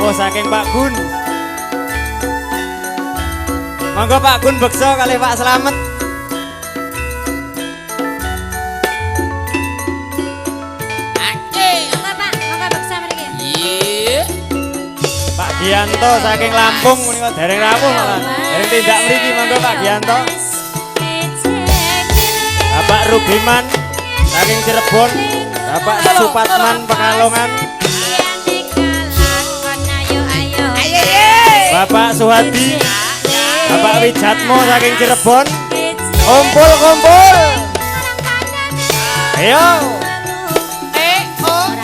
rawuh saking Pak Gun. Monggo Pak Gun beksa kali Pak Slamet. Pak Gianto saking Lampung menika dereng rawuh malah. Dereng tindak mriki monggo Pak Gianto. Bapak Rubiman saking Cirebon, Bapak Supatman Pekalongan. Bapak Suhadi, Bapak Wijatmo saking Cirebon. Kumpul. Ayo.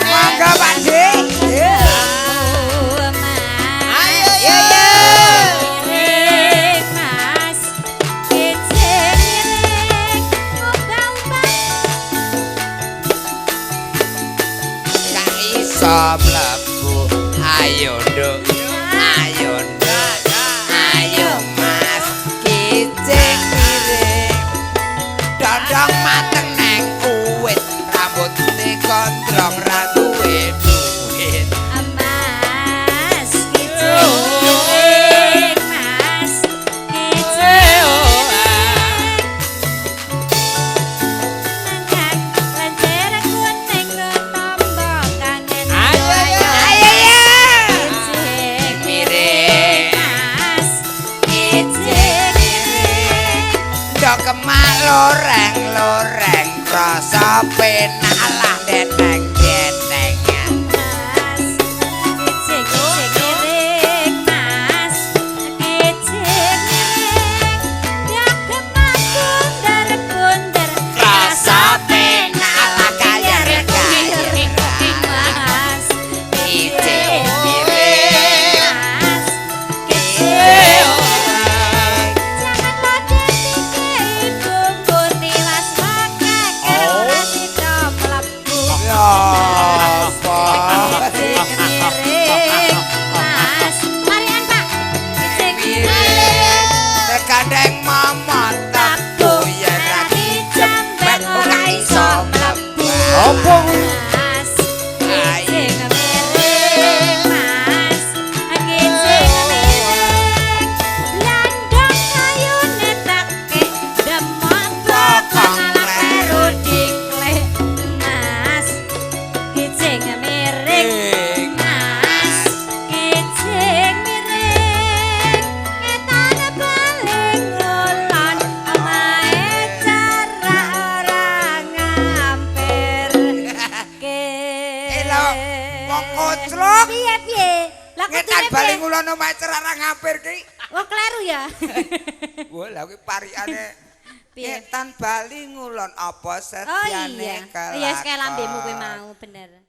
Mangga Pak D. Mlebu ayo nduk ayo mas kicing miring dodong mateng neng kuwit rambut gondrong ra duwe duit mas kicing mas kicing kemak loreng rasa penak lah deneng mas kicing miring mas kicing miring ya kemak bunder rasa penak lah kaya mas kicing miring mas kicing gandeng mamot tak doyan lagi jempet ora iso mlebu opo mas kicing miring mas kicing miring landang ayune tak demok bokong leru diklek mas kicing miring mas kicing miring etane paling ngulon omahe cara ora ngampir lho wong koclok piye lah ngetan bali ngulon omahe cara ora ngampir ki wah kleru ya wah lha kuwi parikane ngetan bali ngulon apa setiane kelas oh iya sekali lambemu kuwi mau bener